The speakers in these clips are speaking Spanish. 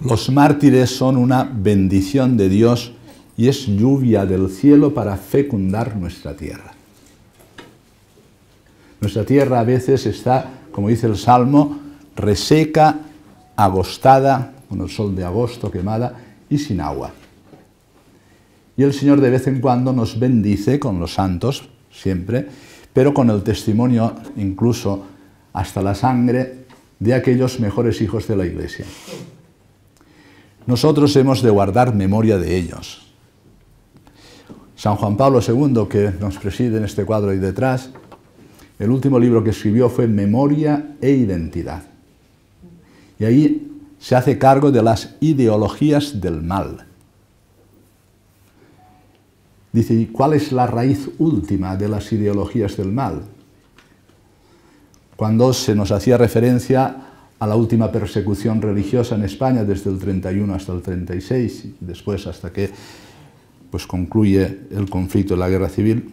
Los mártires son una bendición de Dios y es lluvia del cielo para fecundar nuestra tierra. Nuestra tierra a veces está, como dice el Salmo, reseca, agostada, con el sol de agosto quemada y sin agua. Y el Señor de vez en cuando nos bendice con los santos, siempre, pero con el testimonio, incluso hasta la sangre, de aquellos mejores hijos de la Iglesia. Nosotros hemos de guardar memoria de ellos. San Juan Pablo II, que nos preside en este cuadro ahí detrás, el último libro que escribió fue Memoria e Identidad. Y ahí se hace cargo de las ideologías del mal. Dice, ¿y cuál es la raíz última de las ideologías del mal? Cuando se nos hacía referencia a la última persecución religiosa en España desde el 31 hasta el 36, y después hasta que pues, concluye el conflicto de la guerra civil,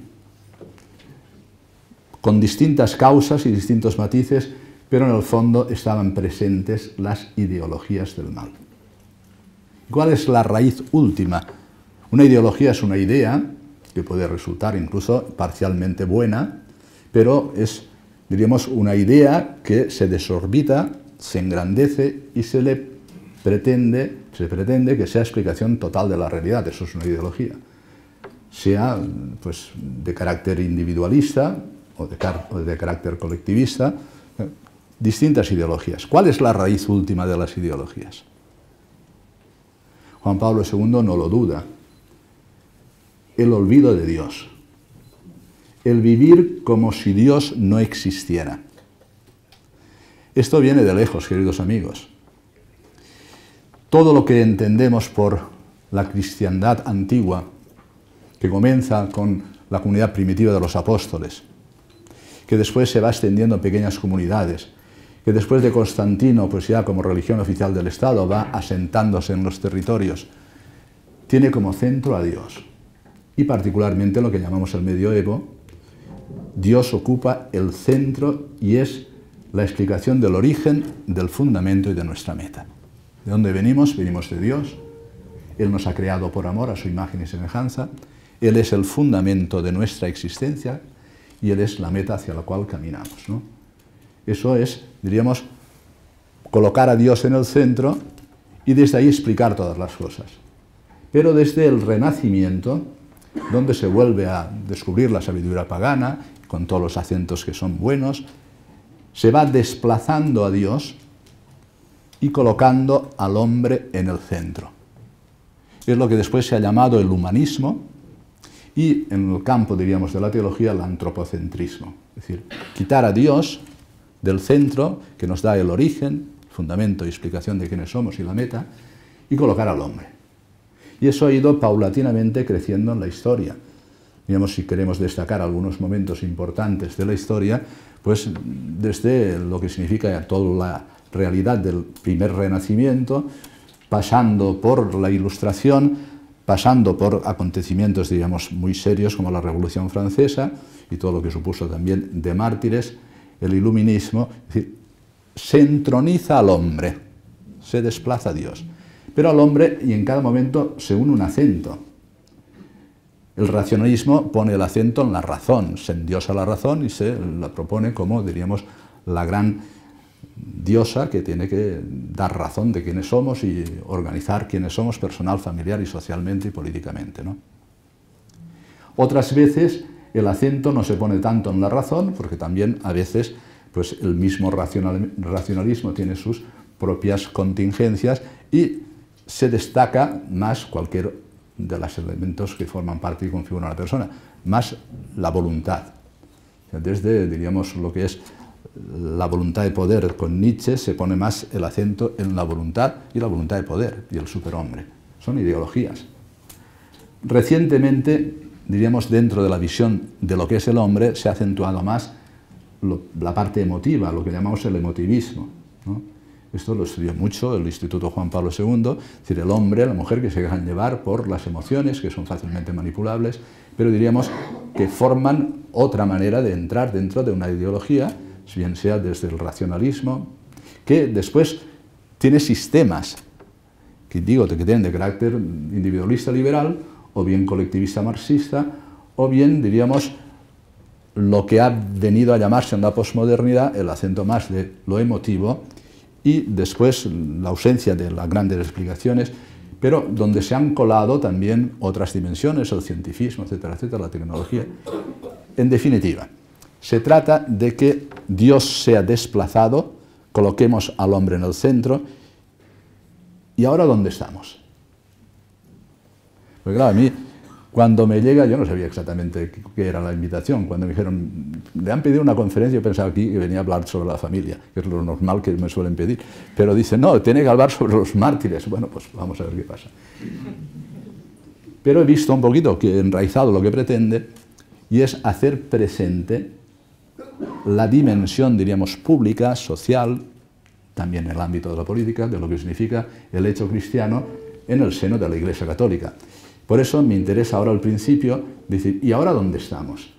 con distintas causas y distintos matices, pero en el fondo estaban presentes las ideologías del mal. ¿Cuál es la raíz última? Una ideología es una idea que puede resultar incluso parcialmente buena, pero es, diríamos, una idea que se desorbita, se engrandece y se pretende que sea explicación total de la realidad. Eso es una ideología. Sea pues, de carácter individualista o de carácter colectivista, distintas ideologías. ¿Cuál es la raíz última de las ideologías? Juan Pablo II no lo duda. El olvido de Dios. El vivir como si Dios no existiera. Esto viene de lejos, queridos amigos. Todo lo que entendemos por la cristiandad antigua, que comienza con la comunidad primitiva de los apóstoles, que después se va extendiendo en pequeñas comunidades, que después de Constantino, pues ya como religión oficial del Estado, va asentándose en los territorios, tiene como centro a Dios. Y particularmente lo que llamamos el medioevo, Dios ocupa el centro y es la explicación del origen, del fundamento y de nuestra meta. ¿De dónde venimos? Venimos de Dios. Él nos ha creado por amor a su imagen y semejanza. Él es el fundamento de nuestra existencia y Él es la meta hacia la cual caminamos, ¿no? Eso es, diríamos, colocar a Dios en el centro y desde ahí explicar todas las cosas. Pero desde el Renacimiento, donde se vuelve a descubrir la sabiduría pagana, con todos los acentos que son buenos, se va desplazando a Dios y colocando al hombre en el centro. Es lo que después se ha llamado el humanismo y en el campo, diríamos, de la teología, el antropocentrismo. Es decir, quitar a Dios del centro, que nos da el origen, fundamento y explicación de quiénes somos y la meta, y colocar al hombre. Y eso ha ido paulatinamente creciendo en la historia. Digamos, si queremos destacar algunos momentos importantes de la historia, pues desde lo que significa toda la realidad del primer Renacimiento, pasando por la Ilustración, pasando por acontecimientos, diríamos, muy serios como la Revolución Francesa y todo lo que supuso también de mártires, el iluminismo, es decir, se entroniza al hombre, se desplaza a Dios. Pero al hombre, y en cada momento, se une un acento. El racionalismo pone el acento en la razón, se endiosa la razón y se la propone como, diríamos, la gran diosa que tiene que dar razón de quiénes somos y organizar quiénes somos personal, familiar y socialmente y políticamente, ¿no? Otras veces el acento no se pone tanto en la razón, porque también a veces pues, el mismo racionalismo tiene sus propias contingencias y se destaca más cualquier de los elementos que forman parte y configuran a la persona, más la voluntad. Desde, diríamos, lo que es la voluntad de poder, con Nietzsche se pone más el acento en la voluntad y la voluntad de poder y el superhombre. Son ideologías. Recientemente, diríamos, dentro de la visión de lo que es el hombre, se ha acentuado más la parte emotiva, lo que llamamos el emotivismo, ¿no? Esto lo estudió mucho el Instituto Juan Pablo II, es decir, el hombre, la mujer que se dejan llevar por las emociones, que son fácilmente manipulables, pero diríamos que forman otra manera de entrar dentro de una ideología, bien sea desde el racionalismo, que después tiene sistemas que digo que tienen de carácter individualista liberal, o bien colectivista marxista, o bien, diríamos, lo que ha venido a llamarse en la posmodernidad el acento más de lo emotivo y después la ausencia de las grandes explicaciones, pero donde se han colado también otras dimensiones, el cientifismo, etcétera, etcétera, la tecnología. En definitiva, se trata de que Dios sea desplazado, coloquemos al hombre en el centro. ¿Y ahora dónde estamos? Porque claro, a mí, cuando me llega, yo no sabía exactamente qué era la invitación. Cuando me dijeron, le han pedido una conferencia, yo pensaba aquí que venía a hablar sobre la familia, que es lo normal que me suelen pedir. Pero dice, no, tiene que hablar sobre los mártires. Bueno, pues vamos a ver qué pasa. Pero he visto un poquito que enraizado lo que pretende, y es hacer presente la dimensión, diríamos, pública, social, también en el ámbito de la política, de lo que significa el hecho cristiano en el seno de la Iglesia Católica. Por eso me interesa ahora al principio decir, ¿y ahora dónde estamos?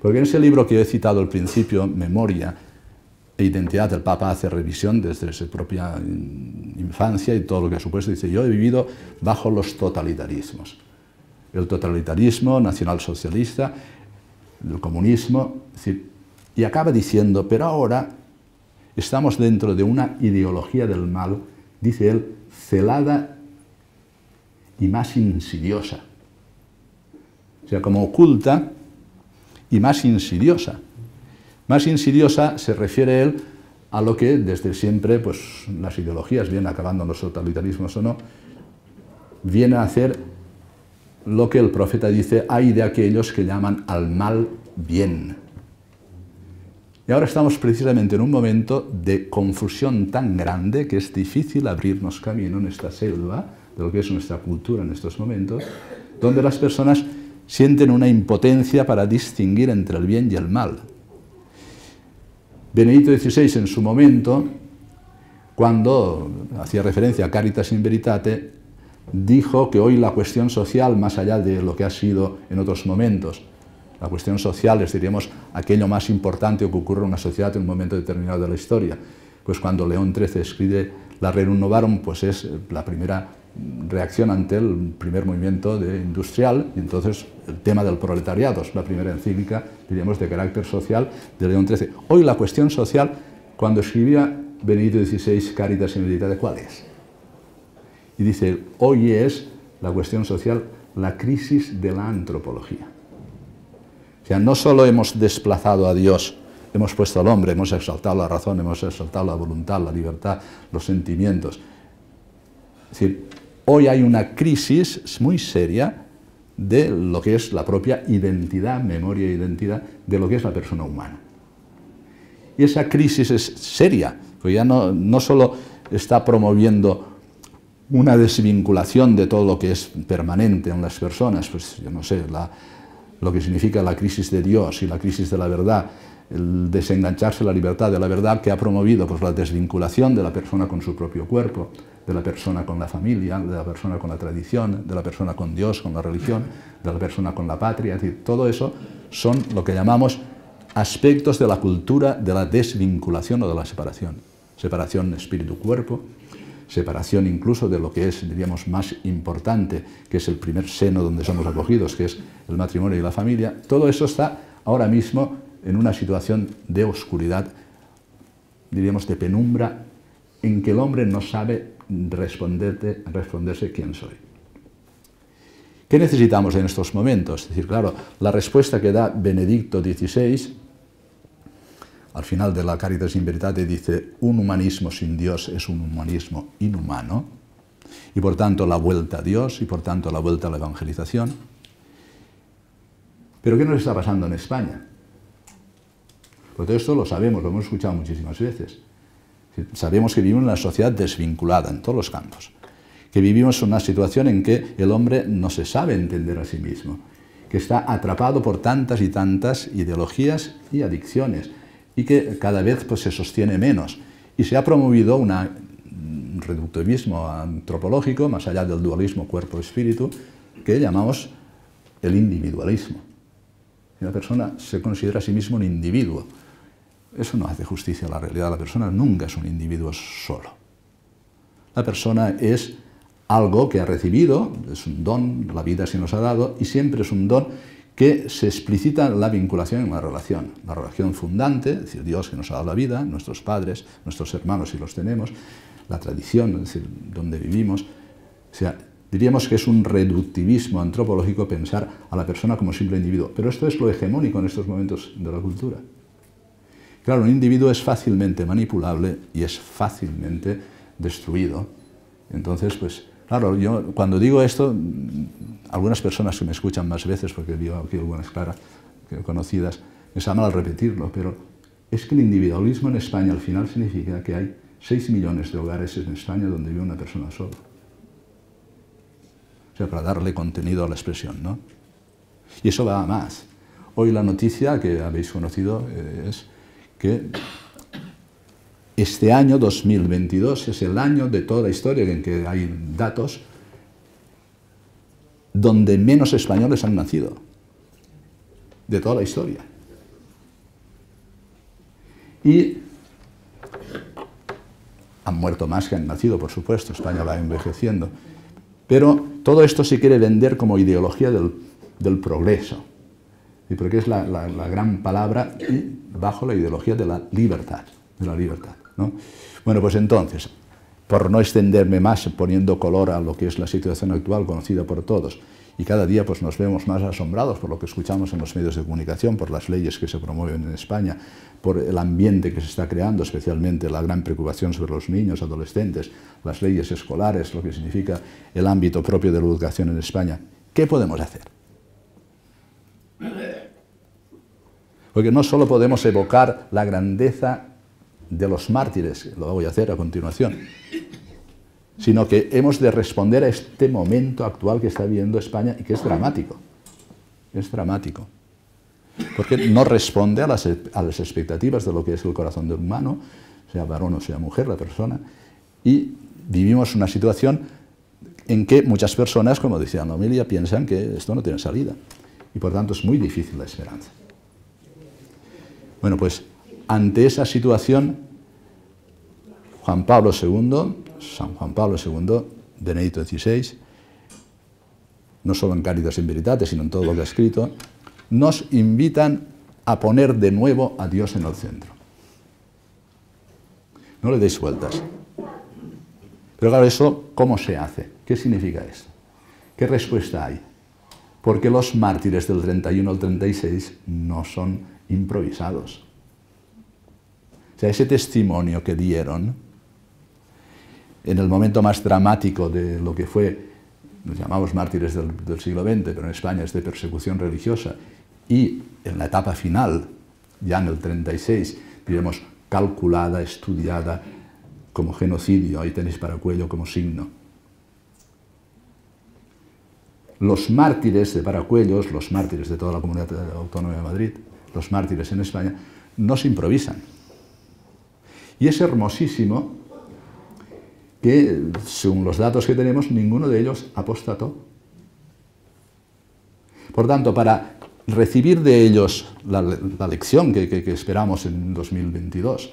Porque en ese libro que he citado al principio, Memoria e Identidad, el Papa hace revisión desde su propia infancia y todo lo que ha supuesto. Dice, yo he vivido bajo los totalitarismos. El totalitarismo nacionalsocialista, el comunismo, es decir, y acaba diciendo, pero ahora estamos dentro de una ideología del mal, dice él, celada y más insidiosa. O sea, como oculta y más insidiosa. Más insidiosa se refiere él a lo que desde siempre, pues las ideologías, bien acabando en los totalitarismos o no, vienen a hacer lo que el profeta dice, hay de aquellos que llaman al mal bien. Y ahora estamos precisamente en un momento de confusión tan grande que es difícil abrirnos camino en esta selva de lo que es nuestra cultura en estos momentos, donde las personas sienten una impotencia para distinguir entre el bien y el mal. Benedicto XVI en su momento, cuando hacía referencia a Caritas in Veritate, dijo que hoy la cuestión social, más allá de lo que ha sido en otros momentos, la cuestión social es, diríamos, aquello más importante que ocurre en una sociedad en un momento determinado de la historia. Pues cuando León XIII escribe la Rerum Novarum, pues es la primera reacción ante el primer movimiento industrial, y entonces el tema del proletariado es la primera encíclica, diríamos, de carácter social de León XIII. Hoy la cuestión social, cuando escribía Benedicto XVI Caritas in Veritate, ¿cuál es? Y dice, hoy es la cuestión social la crisis de la antropología. O sea, no solo hemos desplazado a Dios, hemos puesto al hombre, hemos exaltado la razón, hemos exaltado la voluntad, la libertad, los sentimientos. Es decir, hoy hay una crisis muy seria de lo que es la propia identidad, memoria e identidad, de lo que es la persona humana. Y esa crisis es seria, porque ya no solo está promoviendo una desvinculación de todo lo que es permanente en las personas, pues yo no sé, lo que significa la crisis de Dios y la crisis de la verdad, el desengancharse de la libertad de la verdad, que ha promovido pues, la desvinculación de la persona con su propio cuerpo, de la persona con la familia, de la persona con la tradición, de la persona con Dios, con la religión, de la persona con la patria. Es decir, todo eso son lo que llamamos aspectos de la cultura de la desvinculación o de la separación. Separación espíritu-cuerpo, separación incluso de lo que es, diríamos, más importante, que es el primer seno donde somos acogidos, que es el matrimonio y la familia. Todo eso está ahora mismo en una situación de oscuridad, diríamos, de penumbra, en que el hombre no sabe responderse quién soy. ¿Qué necesitamos en estos momentos? Es decir, claro, la respuesta que da Benedicto XVI, al final de la Caritas in Veritate, dice, un humanismo sin Dios es un humanismo inhumano, y por tanto la vuelta a Dios, y por tanto la vuelta a la evangelización. ¿Pero qué nos está pasando en España? Pues todo esto lo sabemos, lo hemos escuchado muchísimas veces. Sabemos que vivimos en una sociedad desvinculada en todos los campos, que vivimos en una situación en que el hombre no se sabe entender a sí mismo, que está atrapado por tantas y tantas ideologías y adicciones, y que cada vez pues, se sostiene menos. Y se ha promovido un reductivismo antropológico, más allá del dualismo cuerpo-espíritu, que llamamos el individualismo. Y la persona se considera a sí mismo un individuo. Eso no hace justicia a la realidad. La persona nunca es un individuo solo. La persona es algo que ha recibido, es un don, la vida se nos ha dado, y siempre es un don que se explicita en la vinculación en una relación. La relación fundante, es decir, Dios que nos ha dado la vida, nuestros padres, nuestros hermanos si los tenemos, la tradición, es decir, donde vivimos. O sea, diríamos que es un reductivismo antropológico pensar a la persona como simple individuo. Pero esto es lo hegemónico en estos momentos de la cultura. Claro, un individuo es fácilmente manipulable y es fácilmente destruido. Entonces, pues, claro, yo cuando digo esto, algunas personas que me escuchan más veces, porque digo aquí algunas claras, conocidas, me sabe mal al repetirlo, pero es que el individualismo en España al final significa que hay 6 millones de hogares en España donde vive una persona sola. O sea, para darle contenido a la expresión, ¿no? Y eso va a más. Hoy la noticia que habéis conocido es que este año 2022 es el año de toda la historia en que hay datos donde menos españoles han nacido, de toda la historia. Y han muerto más que han nacido, por supuesto, España va envejeciendo. Pero todo esto se quiere vender como ideología del progreso, y porque es la gran palabra y bajo la ideología de la libertad, ¿no? Bueno, pues entonces, por no extenderme más poniendo color a lo que es la situación actual conocida por todos, y cada día pues nos vemos más asombrados por lo que escuchamos en los medios de comunicación, por las leyes que se promueven en España, por el ambiente que se está creando, especialmente la gran preocupación sobre los niños, adolescentes, las leyes escolares, lo que significa el ámbito propio de la educación en España. ¿Qué podemos hacer? Porque no solo podemos evocar la grandeza de los mártires, lo voy a hacer a continuación, sino que hemos de responder a este momento actual que está viviendo España y que es dramático. Es dramático. Porque no responde a las expectativas de lo que es el corazón del humano, sea varón o sea mujer, la persona, y vivimos una situación en que muchas personas, como decía la homilia, piensan que esto no tiene salida. Y por tanto es muy difícil la esperanza. Bueno, ante esa situación, San Juan Pablo II, Benedicto XVI, no solo en Caritas in Veritate, sino en todo lo que ha escrito, nos invitan a poner de nuevo a Dios en el centro. No le deis vueltas. Pero claro, ¿eso cómo se hace? ¿Qué significa esto? ¿Qué respuesta hay? Porque los mártires del 31 al 36 no son improvisados. O sea, ese testimonio que dieron en el momento más dramático de lo que fue, nos llamamos mártires del siglo XX, pero en España es de persecución religiosa, y en la etapa final, ya en el 36, diremos, calculada, estudiada como genocidio, ahí tenéis Paracuello como signo. Los mártires de Paracuellos, los mártires de toda la Comunidad Autónoma de Madrid, los mártires en España, no se improvisan. Y es hermosísimo que, según los datos que tenemos, ninguno de ellos apostató. Por tanto, para recibir de ellos la lección que esperamos en 2022,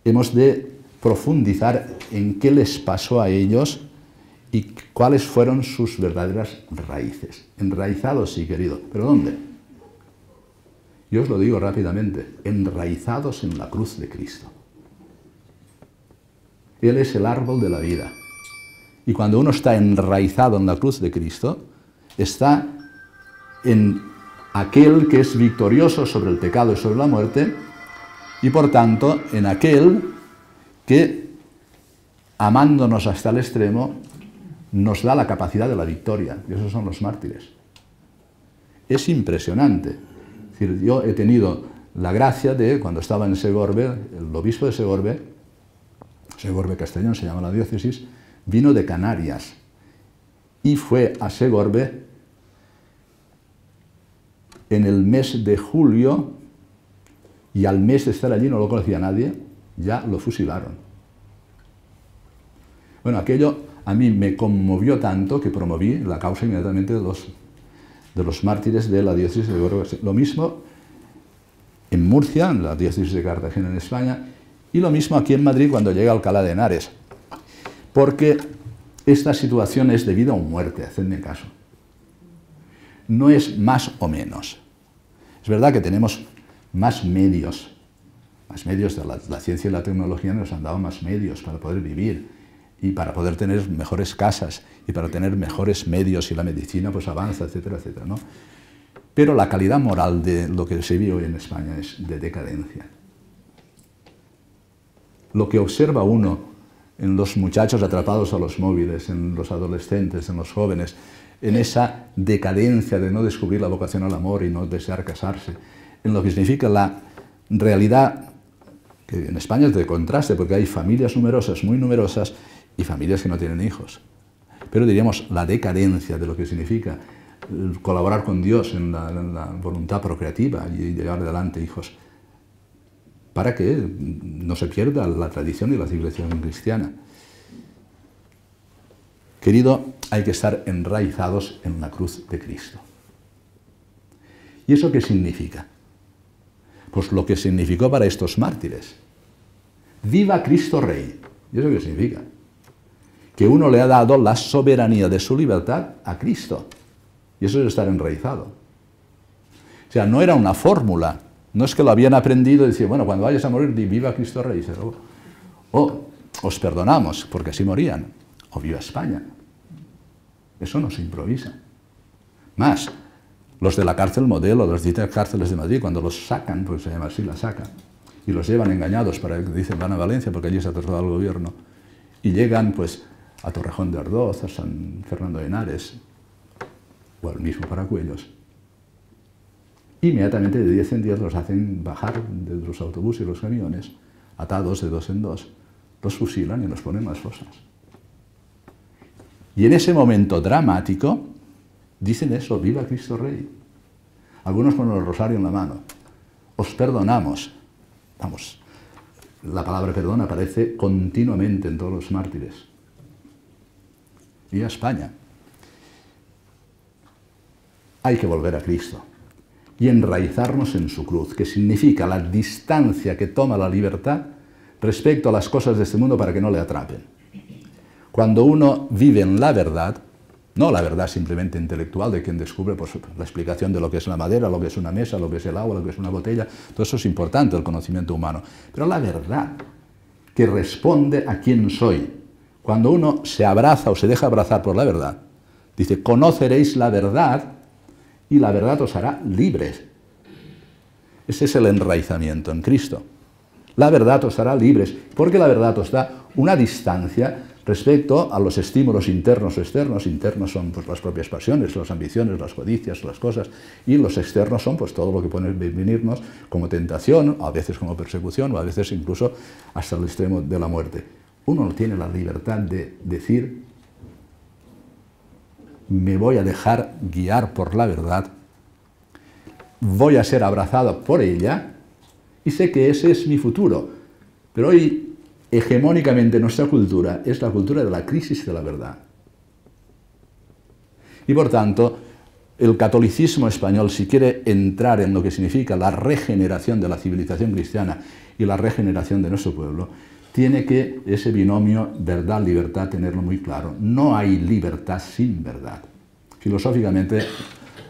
hemos de profundizar en qué les pasó a ellos y cuáles fueron sus verdaderas raíces. Enraizados, sí, querido. ¿Pero dónde? Yo os lo digo rápidamente. Enraizados en la cruz de Cristo. Él es el árbol de la vida. Y cuando uno está enraizado en la cruz de Cristo, está en aquel que es victorioso sobre el pecado y sobre la muerte, y por tanto en aquel que, amándonos hasta el extremo, nos da la capacidad de la victoria. Y esos son los mártires. Es impresionante. Es decir, yo he tenido la gracia de, cuando estaba en Segorbe, el obispo de Segorbe Castellón se llama la diócesis, vino de Canarias y fue a Segorbe en el mes de julio, y al mes de estar allí, no lo conocía nadie, ya lo fusilaron. Bueno, aquello a mí me conmovió tanto que promoví la causa inmediatamente de los mártires de la diócesis de Segorbe. Lo mismo en Murcia, en la diócesis de Cartagena en España, y lo mismo aquí en Madrid cuando llega Alcalá de Henares. Porque esta situación es de vida o muerte, hacedme caso. No es más o menos. Es verdad que tenemos más medios de la ciencia y la tecnología nos han dado más medios para poder vivir y para poder tener mejores casas y para tener mejores medios y la medicina pues avanza, etcétera, etcétera, ¿no? Pero la calidad moral de lo que se vive hoy en España es de decadencia. Lo que observa uno en los muchachos atrapados a los móviles, en los adolescentes, en los jóvenes, en esa decadencia de no descubrir la vocación al amor y no desear casarse, en lo que significa la realidad, que en España es de contraste, porque hay familias numerosas, muy numerosas, y familias que no tienen hijos. Pero diríamos la decadencia de lo que significa colaborar con Dios en la voluntad procreativa y llevar adelante hijos, para que no se pierda la tradición y la civilización cristiana. Querido, hay que estar enraizados en la cruz de Cristo. ¿Y eso qué significa? Pues lo que significó para estos mártires. ¡Viva Cristo Rey! ¿Y eso qué significa? Que uno le ha dado la soberanía de su libertad a Cristo. Y eso es estar enraizado. O sea, no era una fórmula. No es que lo habían aprendido y decían, bueno, cuando vayas a morir, di viva Cristo Rey. O os perdonamos, porque así morían. O viva España. Eso no se improvisa. Más, los de la cárcel modelo, los de las cárceles de Madrid, cuando los sacan, pues se llama así, la sacan, y los llevan engañados para que dicen van a Valencia porque allí se ha trasladado el gobierno, y llegan pues a Torrejón de Ardoz, a San Fernando de Henares, o al mismo Paracuellos. Inmediatamente de 10 en 10 los hacen bajar de los autobuses y los camiones, atados de 2 en 2, los fusilan y los ponen en las fosas. Y en ese momento dramático dicen eso, viva Cristo Rey. Algunos con el rosario en la mano. Os perdonamos. Vamos, la palabra perdón aparece continuamente en todos los mártires. Viva España. Hay que volver a Cristo y enraizarnos en su cruz, que significa la distancia que toma la libertad respecto a las cosas de este mundo para que no le atrapen. Cuando uno vive en la verdad, no la verdad simplemente intelectual de quien descubre pues, la explicación de lo que es la madera, lo que es una mesa, lo que es el agua, lo que es una botella, todo eso es importante, el conocimiento humano, pero la verdad que responde a quién soy. Cuando uno se abraza o se deja abrazar por la verdad, dice, conoceréis la verdad y la verdad os hará libres. Ese es el enraizamiento en Cristo. La verdad os hará libres, porque la verdad os da una distancia respecto a los estímulos internos o externos. Internos son pues, las propias pasiones, las ambiciones, las codicias, las cosas, y los externos son pues, todo lo que puede venirnos como tentación, a veces como persecución, o a veces incluso hasta el extremo de la muerte. Uno no tiene la libertad de decir, me voy a dejar guiar por la verdad, voy a ser abrazado por ella, y sé que ese es mi futuro. Pero hoy, hegemónicamente, nuestra cultura es la cultura de la crisis de la verdad. Y por tanto, el catolicismo español, si quiere entrar en lo que significa la regeneración de la civilización cristiana y la regeneración de nuestro pueblo, tiene que ese binomio verdad-libertad tenerlo muy claro. No hay libertad sin verdad. Filosóficamente,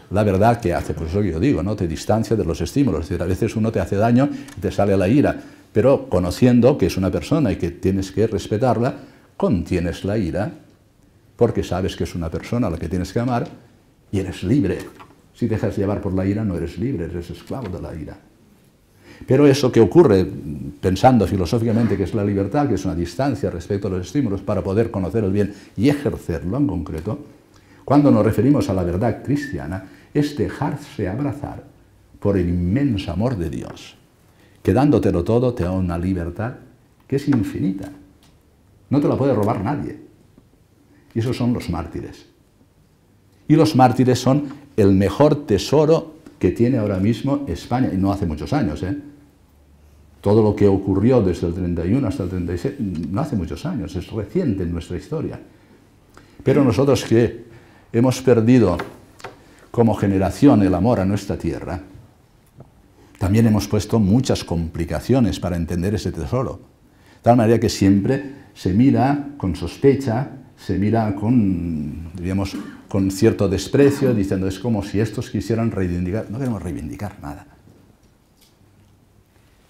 la verdad, ¿qué hace? Pues eso que yo digo, ¿no? Te distancia de los estímulos. Es decir, a veces uno te hace daño y te sale la ira, pero conociendo que es una persona y que tienes que respetarla, contienes la ira, porque sabes que es una persona a la que tienes que amar y eres libre. Si dejas llevar por la ira, no eres libre, eres esclavo de la ira. Pero eso que ocurre, pensando filosóficamente que es la libertad, que es una distancia respecto a los estímulos para poder conocer el bien y ejercerlo en concreto, cuando nos referimos a la verdad cristiana, es dejarse abrazar por el inmenso amor de Dios, que dándotelo todo te da una libertad que es infinita. No te la puede robar nadie. Y esos son los mártires. Y los mártires son el mejor tesoro que tiene ahora mismo España, y no hace muchos años, ¿eh? Todo lo que ocurrió desde el 31 hasta el 36, no hace muchos años, es reciente en nuestra historia. Pero nosotros que hemos perdido como generación el amor a nuestra tierra, también hemos puesto muchas complicaciones para entender ese tesoro. tal manera que siempre se mira con sospecha, se mira con, diríamos, con cierto desprecio, diciendo, es como si estos quisieran reivindicar. No queremos reivindicar nada.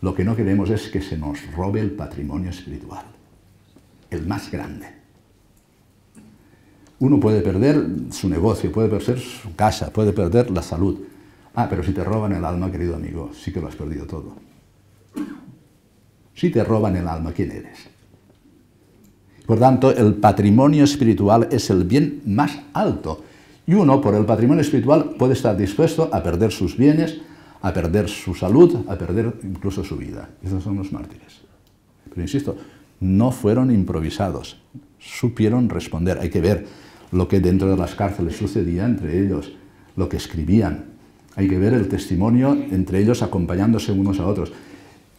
Lo que no queremos es que se nos robe el patrimonio espiritual, el más grande. Uno puede perder su negocio, puede perder su casa, puede perder la salud. Ah, pero si te roban el alma, querido amigo, sí que lo has perdido todo. Si te roban el alma, ¿quién eres? Por tanto, el patrimonio espiritual es el bien más alto. Y uno, por el patrimonio espiritual, puede estar dispuesto a perder sus bienes, a perder su salud, a perder incluso su vida. Esos son los mártires. Pero insisto, no fueron improvisados, supieron responder. Hay que ver lo que dentro de las cárceles sucedía entre ellos, lo que escribían. Hay que ver el testimonio entre ellos acompañándose unos a otros.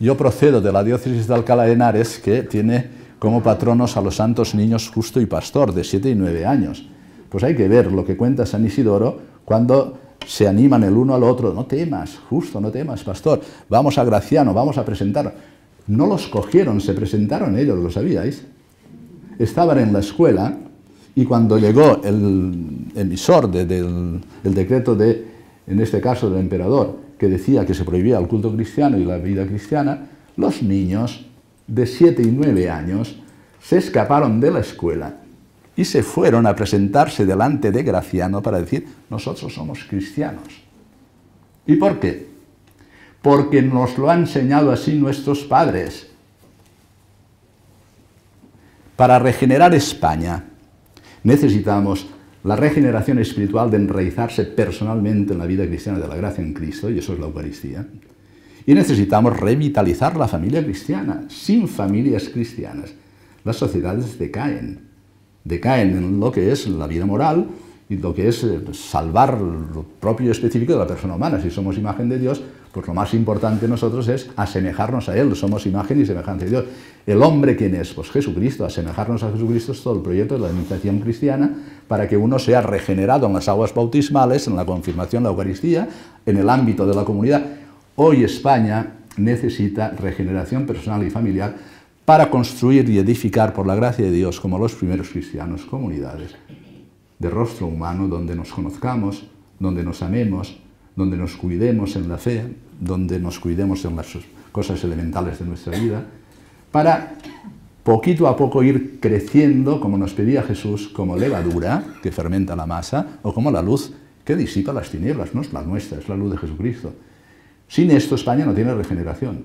Yo procedo de la diócesis de Alcalá de Henares, que tiene como patronos a los santos niños Justo y Pastor, de 7 y 9 años. Pues hay que ver lo que cuenta San Isidoro cuando se animan el uno al otro. No temas, Justo, no temas, Pastor. Vamos a Graciano, vamos a presentar. No los cogieron, se presentaron ellos, ¿lo sabíais? Estaban en la escuela y cuando llegó el emisor del decreto de, en este caso del emperador, que decía que se prohibía el culto cristiano y la vida cristiana, los niños de 7 y 9 años se escaparon de la escuela y se fueron a presentarse delante de Graciano para decir, nosotros somos cristianos. ¿Y por qué? Porque nos lo han enseñado así nuestros padres. Para regenerar España necesitamos la regeneración espiritual de enraizarse personalmente en la vida cristiana de la gracia en Cristo, y eso es la Eucaristía. Y necesitamos revitalizar la familia cristiana. Sin familias cristianas, las sociedades decaen. Decaen en lo que es la vida moral y lo que es salvar lo propio y específico de la persona humana. Si somos imagen de Dios, pues lo más importante en nosotros es asemejarnos a Él. Somos imagen y semejanza de Dios. ¿El hombre quién es? Pues Jesucristo. Asemejarnos a Jesucristo es todo el proyecto de la iniciación cristiana para que uno sea regenerado en las aguas bautismales, en la confirmación, la Eucaristía, en el ámbito de la comunidad. Hoy España necesita regeneración personal y familiar para construir y edificar, por la gracia de Dios, como los primeros cristianos, comunidades de rostro humano, donde nos conozcamos, donde nos amemos, donde nos cuidemos en la fe, donde nos cuidemos en las cosas elementales de nuestra vida, para poquito a poco ir creciendo, como nos pedía Jesús, como levadura que fermenta la masa, o como la luz que disipa las tinieblas. No es la nuestra, es la luz de Jesucristo. Sin esto España no tiene regeneración.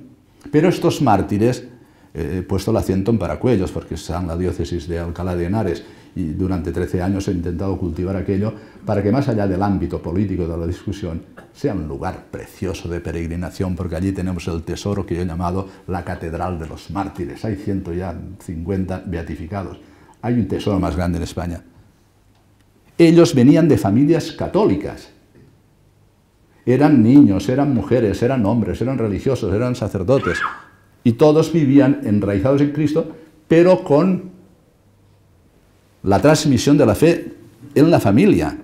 Pero estos mártires, he puesto el acento en Paracuellos, porque está en la diócesis de Alcalá de Henares, y durante 13 años he intentado cultivar aquello para que más allá del ámbito político de la discusión sea un lugar precioso de peregrinación, porque allí tenemos el tesoro que yo he llamado la Catedral de los Mártires. Hay 150 beatificados. Hay un tesoro más grande en España. Ellos venían de familias católicas. Eran niños, eran mujeres, eran hombres, eran religiosos, eran sacerdotes. Y todos vivían enraizados en Cristo, pero con la transmisión de la fe en la familia.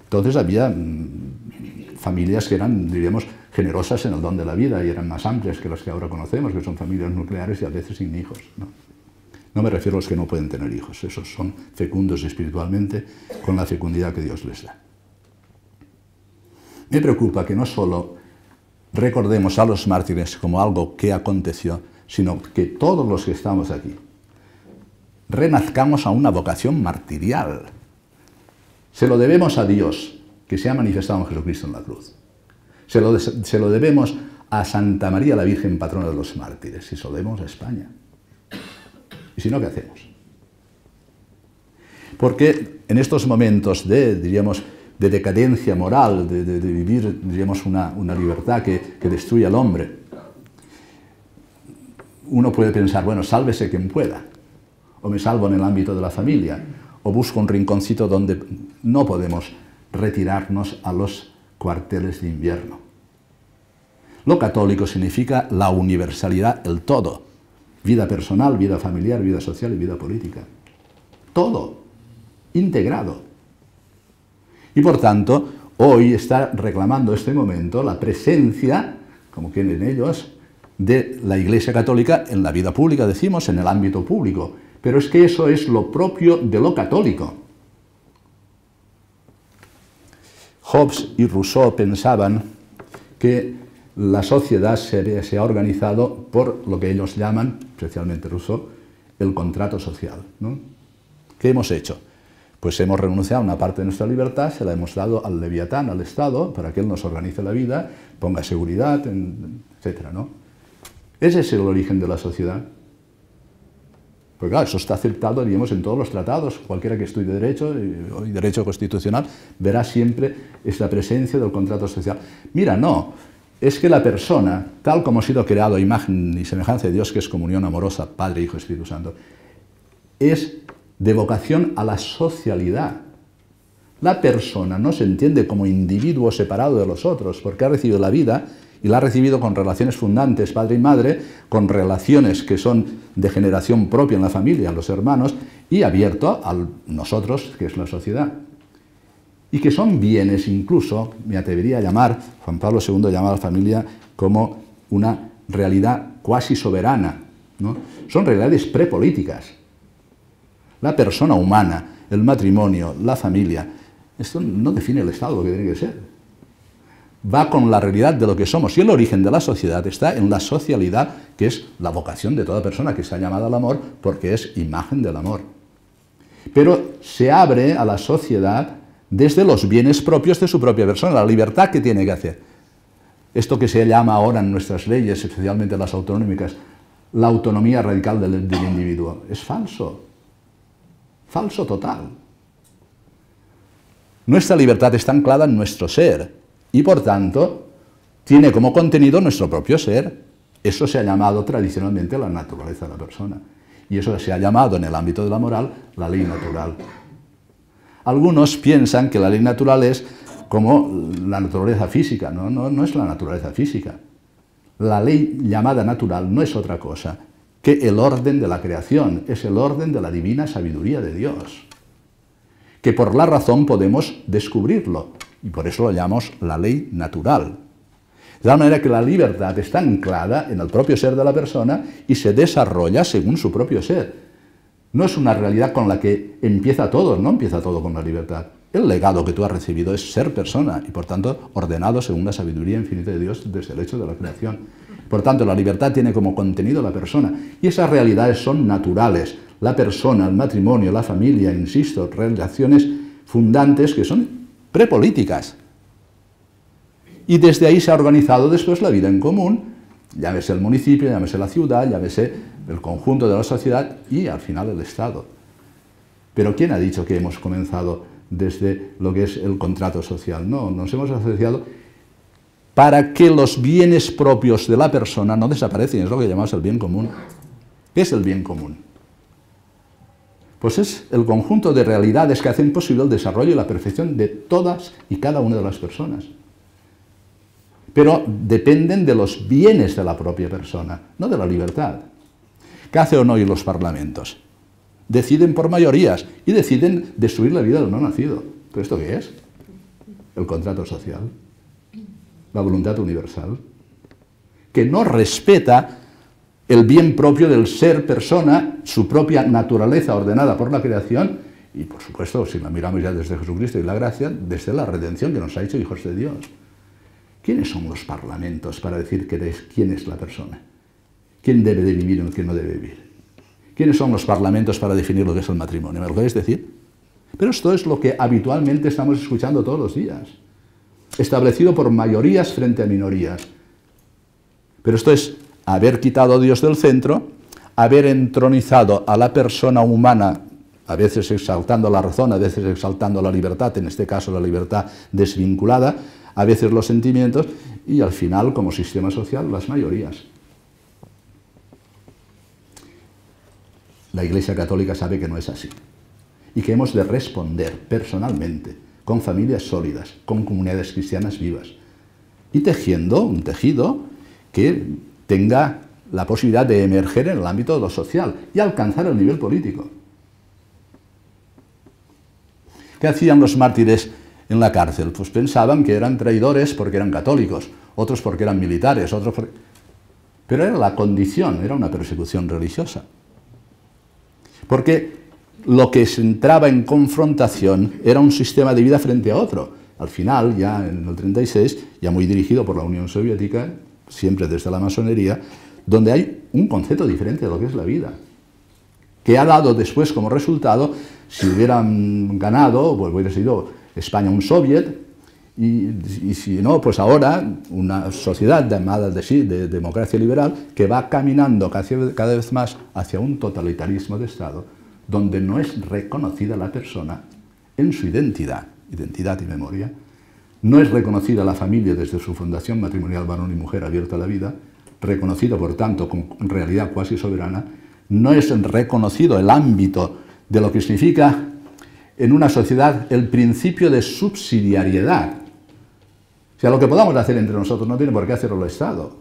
Entonces había familias que eran, diríamos, generosas en el don de la vida y eran más amplias que las que ahora conocemos, que son familias nucleares y a veces sin hijos, ¿no? No me refiero a los que no pueden tener hijos, esos son fecundos espiritualmente con la fecundidad que Dios les da. Me preocupa que no solo recordemos a los mártires como algo que aconteció, sino que todos los que estamos aquí renazcamos a una vocación martirial. Se lo debemos a Dios, que se ha manifestado en Jesucristo en la cruz. Se lo debemos a Santa María la Virgen, patrona de los mártires, y se lo debemos a España. Y si no, ¿qué hacemos? Porque en estos momentos diríamos, de decadencia moral, de vivir, diríamos, una libertad que destruye al hombre, uno puede pensar, bueno, sálvese quien pueda, o me salvo en el ámbito de la familia, o busco un rinconcito donde no podemos retirarnos a los cuarteles de invierno. Lo católico significa la universalidad, el todo, vida personal, vida familiar, vida social y vida política. Todo, integrado. Y por tanto, hoy está reclamando este momento la presencia, como quieren ellos, de la Iglesia Católica en la vida pública, decimos, en el ámbito público. Pero es que eso es lo propio de lo católico. Hobbes y Rousseau pensaban que la sociedad se ha organizado por lo que ellos llaman, especialmente Rousseau, el contrato social, ¿no? ¿Qué hemos hecho? Pues hemos renunciado a una parte de nuestra libertad, se la hemos dado al Leviatán, al Estado, para que él nos organice la vida, ponga seguridad, etc., ¿no? Ese es el origen de la sociedad. Porque claro, eso está aceptado, digamos, en todos los tratados. Cualquiera que estudie Derecho, y Derecho Constitucional, verá siempre esta presencia del contrato social. Mira, no, es que la persona, tal como ha sido creado a imagen y semejanza de Dios, que es comunión amorosa, Padre, Hijo, Espíritu Santo, es de vocación a la socialidad. La persona no se entiende como individuo separado de los otros, porque ha recibido la vida y la ha recibido con relaciones fundantes, padre y madre, con relaciones que son de generación propia en la familia, los hermanos, y abierto a nosotros, que es la sociedad. Y que son bienes, incluso, me atrevería a llamar, Juan Pablo II llamaba a la familia como una realidad cuasi soberana, ¿no? Son realidades prepolíticas. La persona humana, el matrimonio, la familia, esto no define el Estado lo que tiene que ser. Va con la realidad de lo que somos. Y el origen de la sociedad está en la socialidad, que es la vocación de toda persona que está llamada al amor, porque es imagen del amor. Pero se abre a la sociedad desde los bienes propios de su propia persona, la libertad que tiene que hacer. Esto que se llama ahora en nuestras leyes, especialmente las autonómicas, la autonomía radical del individuo, es falso. Falso total. Nuestra libertad está anclada en nuestro ser y, por tanto, tiene como contenido nuestro propio ser. Eso se ha llamado tradicionalmente la naturaleza de la persona. Y eso se ha llamado en el ámbito de la moral la ley natural. Algunos piensan que la ley natural es como la naturaleza física. No es la naturaleza física. La ley llamada natural no es otra cosa que el orden de la creación, es el orden de la divina sabiduría de Dios, que por la razón podemos descubrirlo, y por eso lo llamamos la ley natural. De tal manera que la libertad está anclada en el propio ser de la persona y se desarrolla según su propio ser. No es una realidad con la que empieza todo, no empieza todo con la libertad. El legado que tú has recibido es ser persona y, por tanto, ordenado según la sabiduría infinita de Dios desde el hecho de la creación. Por tanto, la libertad tiene como contenido la persona y esas realidades son naturales. La persona, el matrimonio, la familia, insisto, relaciones fundantes que son prepolíticas. Y desde ahí se ha organizado después la vida en común, llámese el municipio, llámese la ciudad, llámese el conjunto de la sociedad y al final el Estado. Pero ¿quién ha dicho que hemos comenzado desde lo que es el contrato social? No, nos hemos asociado para que los bienes propios de la persona no desaparecen, es lo que llamamos el bien común. ¿Qué es el bien común? Pues es el conjunto de realidades que hacen posible el desarrollo y la perfección de todas y cada una de las personas. Pero dependen de los bienes de la propia persona, no de la libertad. ¿Qué hacen hoy los parlamentos? Deciden por mayorías y deciden destruir la vida del no nacido. ¿Pero esto qué es? El contrato social. La voluntad universal, que no respeta el bien propio del ser persona, su propia naturaleza ordenada por la creación, y por supuesto, si la miramos ya desde Jesucristo y la gracia, desde la redención que nos ha hecho hijos de Dios. ¿Quiénes son los parlamentos para decir quién es la persona? ¿Quién debe de vivir y quién no debe vivir? ¿Quiénes son los parlamentos para definir lo que es el matrimonio? ¿Me lo podéis decir? Pero esto es lo que habitualmente estamos escuchando todos los días. Establecido por mayorías frente a minorías. Pero esto es haber quitado a Dios del centro, haber entronizado a la persona humana, a veces exaltando la razón, a veces exaltando la libertad, en este caso la libertad desvinculada, a veces los sentimientos, y al final, como sistema social, las mayorías. La Iglesia Católica sabe que no es así, y que hemos de responder personalmente, con familias sólidas, con comunidades cristianas vivas, y tejiendo un tejido que tenga la posibilidad de emerger en el ámbito de lo social y alcanzar el nivel político. ¿Qué hacían los mártires en la cárcel? Pues pensaban que eran traidores porque eran católicos, otros porque eran militares, otros porque... Pero era la condición, era una persecución religiosa. Porque lo que se entraba en confrontación era un sistema de vida frente a otro. Al final, ya en el 36, ya muy dirigido por la Unión Soviética, siempre desde la masonería, donde hay un concepto diferente de lo que es la vida, que ha dado después como resultado, si hubieran ganado, pues hubiera sido España un soviet, y si no, pues ahora una sociedad llamada de democracia liberal que va caminando cada vez más hacia un totalitarismo de Estado, donde no es reconocida la persona en su identidad y memoria, no es reconocida la familia desde su fundación matrimonial varón y mujer abierta a la vida, reconocida por tanto con realidad cuasi soberana, no es reconocido el ámbito de lo que significa en una sociedad el principio de subsidiariedad. O sea, lo que podamos hacer entre nosotros no tiene por qué hacerlo el Estado.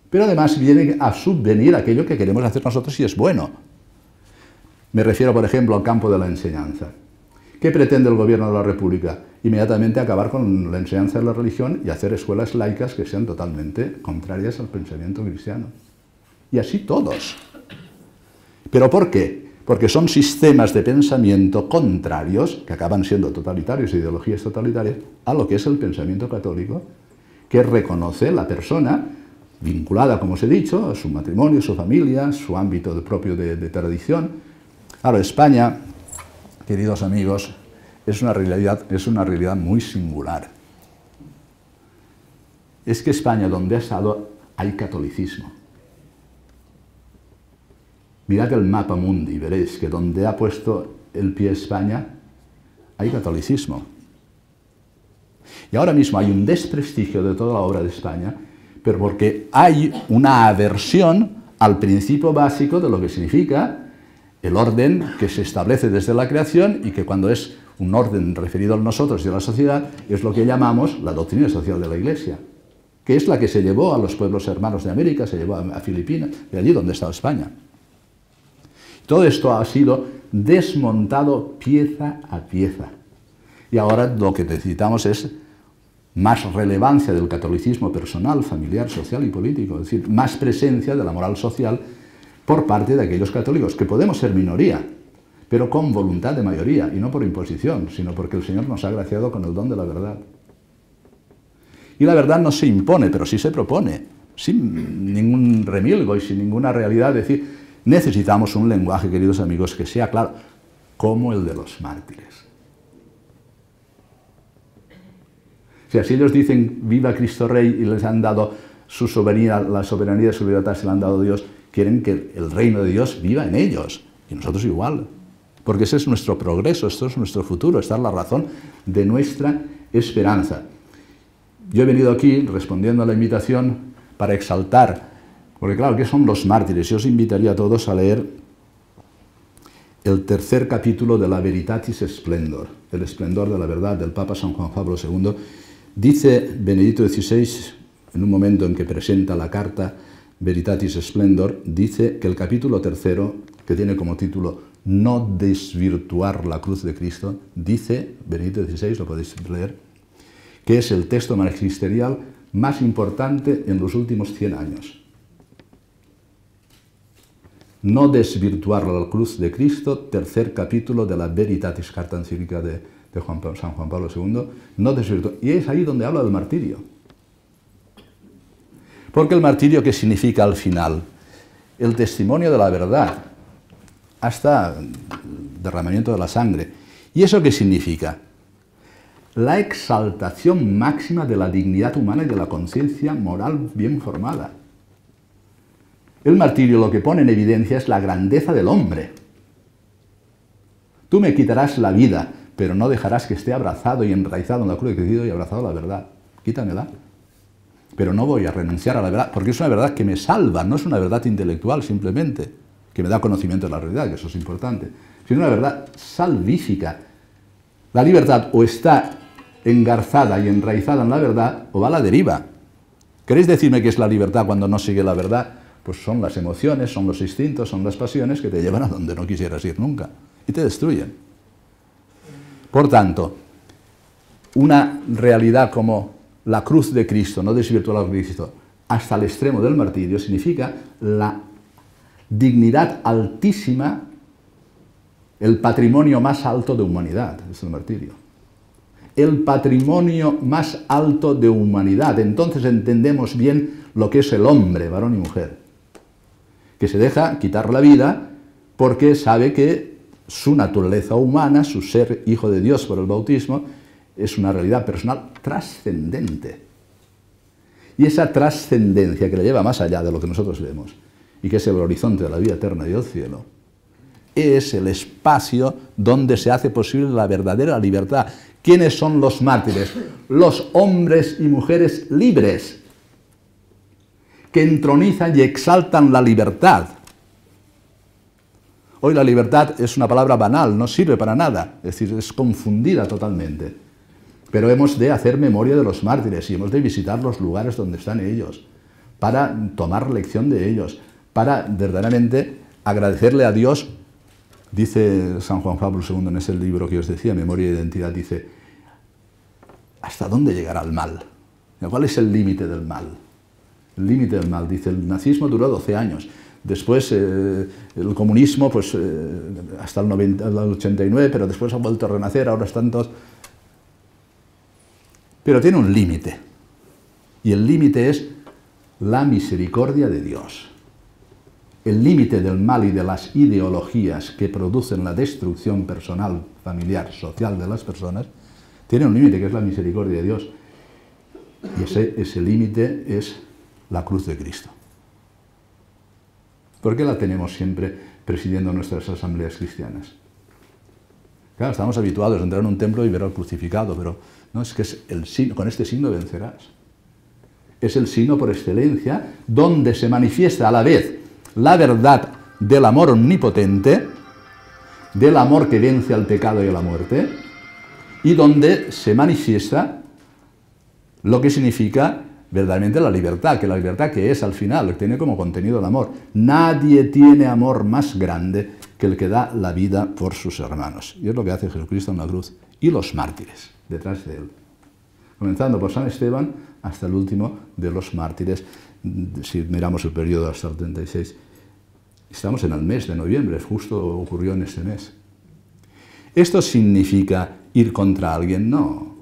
Pero además viene a subvenir aquello que queremos hacer nosotros si es bueno. Me refiero, por ejemplo, al campo de la enseñanza. ¿Qué pretende el gobierno de la República? Inmediatamente acabar con la enseñanza de la religión y hacer escuelas laicas que sean totalmente contrarias al pensamiento cristiano. Y así todos. ¿Pero por qué? Porque son sistemas de pensamiento contrarios, que acaban siendo totalitarios, ideologías totalitarias, a lo que es el pensamiento católico, que reconoce la persona vinculada, como os he dicho, a su matrimonio, su familia, su ámbito propio de tradición. Claro, España, queridos amigos, es una realidad muy singular. Es que España, donde ha estado, hay catolicismo. Mirad el mapa mundi y veréis que donde ha puesto el pie España hay catolicismo. Y ahora mismo hay un desprestigio de toda la obra de España, pero porque hay una aversión al principio básico de lo que significa el orden que se establece desde la creación y que cuando es un orden referido a nosotros y a la sociedad es lo que llamamos la doctrina social de la Iglesia, que es la que se llevó a los pueblos hermanos de América, se llevó a Filipinas, de allí donde estaba España. Todo esto ha sido desmontado pieza a pieza. Y ahora lo que necesitamos es más relevancia del catolicismo personal, familiar, social y político. Es decir, más presencia de la moral social por parte de aquellos católicos, que podemos ser minoría, pero con voluntad de mayoría, y no por imposición, sino porque el Señor nos ha agraciado con el don de la verdad. Y la verdad no se impone, pero sí se propone, sin ningún remilgo y sin ninguna realidad. Es decir, necesitamos un lenguaje, queridos amigos, que sea claro, como el de los mártires. O sea, si ellos dicen viva Cristo Rey y les han dado su soberanía, la soberanía de su libertad se la han dado a Dios, quieren que el reino de Dios viva en ellos, y nosotros igual. Porque ese es nuestro progreso, esto es nuestro futuro, esta es la razón de nuestra esperanza. Yo he venido aquí respondiendo a la invitación para exaltar, porque claro, ¿qué son los mártires? Yo os invitaría a todos a leer el tercer capítulo de la Veritatis Splendor, el esplendor de la verdad del Papa San Juan Pablo II. Dice Benedicto XVI, en un momento en que presenta la carta Veritatis Splendor, dice que el capítulo tercero, que tiene como título No desvirtuar la cruz de Cristo, dice Benedicto XVI, lo podéis leer, que es el texto magisterial más importante en los últimos 100 años. No desvirtuar la cruz de Cristo, tercer capítulo de la Veritatis, carta encíclica de San Juan Pablo II, no desvirtuar. Y es ahí donde habla del martirio. Porque el martirio, ¿qué significa al final? El testimonio de la verdad, hasta derramamiento de la sangre. ¿Y eso qué significa? La exaltación máxima de la dignidad humana y de la conciencia moral bien formada. El martirio lo que pone en evidencia es la grandeza del hombre. Tú me quitarás la vida, pero no dejarás que esté abrazado y enraizado en la cruz de Cristo y abrazado a la verdad. Quítamela. Pero no voy a renunciar a la verdad, porque es una verdad que me salva, no es una verdad intelectual simplemente, que me da conocimiento de la realidad, que eso es importante, sino una verdad salvífica. La libertad o está engarzada y enraizada en la verdad, o va a la deriva. ¿Queréis decirme qué es la libertad cuando no sigue la verdad? Pues son las emociones, son los instintos, son las pasiones que te llevan a donde no quisieras ir nunca y te destruyen. Por tanto, una realidad como la cruz de Cristo, no desvirtuar la cruz de Cristo, hasta el extremo del martirio significa la dignidad altísima, el patrimonio más alto de humanidad, es el martirio. El patrimonio más alto de humanidad. Entonces entendemos bien lo que es el hombre, varón y mujer, que se deja quitar la vida porque sabe que su naturaleza humana, su ser hijo de Dios por el bautismo, es una realidad personal trascendente. Y esa trascendencia que le lleva más allá de lo que nosotros vemos, y que es el horizonte de la vida eterna y del cielo, es el espacio donde se hace posible la verdadera libertad. ¿Quiénes son los mártires? Los hombres y mujeres libres, que entronizan y exaltan la libertad. Hoy la libertad es una palabra banal, no sirve para nada, es decir, es confundida totalmente. Pero hemos de hacer memoria de los mártires y hemos de visitar los lugares donde están ellos, para tomar lección de ellos, para verdaderamente agradecerle a Dios. Dice San Juan Pablo II en ese libro que os decía, Memoria e Identidad, dice, ¿hasta dónde llegará el mal? ¿Cuál es el límite del mal? El límite del mal, dice, el nazismo duró 12 años. Después el comunismo, pues hasta el 89, pero después ha vuelto a renacer, ahora están todos... Pero tiene un límite, y el límite es la misericordia de Dios. El límite del mal y de las ideologías que producen la destrucción personal, familiar, social de las personas, tiene un límite que es la misericordia de Dios. Y ese límite es la cruz de Cristo. ¿Por qué la tenemos siempre presidiendo nuestras asambleas cristianas? Claro, estamos habituados a entrar en un templo y ver al crucificado, pero no, es que es el signo, con este signo vencerás. Es el signo por excelencia donde se manifiesta a la vez la verdad del amor omnipotente, del amor que vence al pecado y a la muerte, y donde se manifiesta lo que significa verdaderamente la libertad que es al final, que tiene como contenido el amor. Nadie tiene amor más grande que el que da la vida por sus hermanos. Y es lo que hace Jesucristo en la cruz. Y los mártires detrás de él. Comenzando por San Esteban hasta el último de los mártires. Si miramos el periodo hasta el 36, estamos en el mes de noviembre, justo ocurrió en este mes. ¿Esto significa ir contra alguien? No.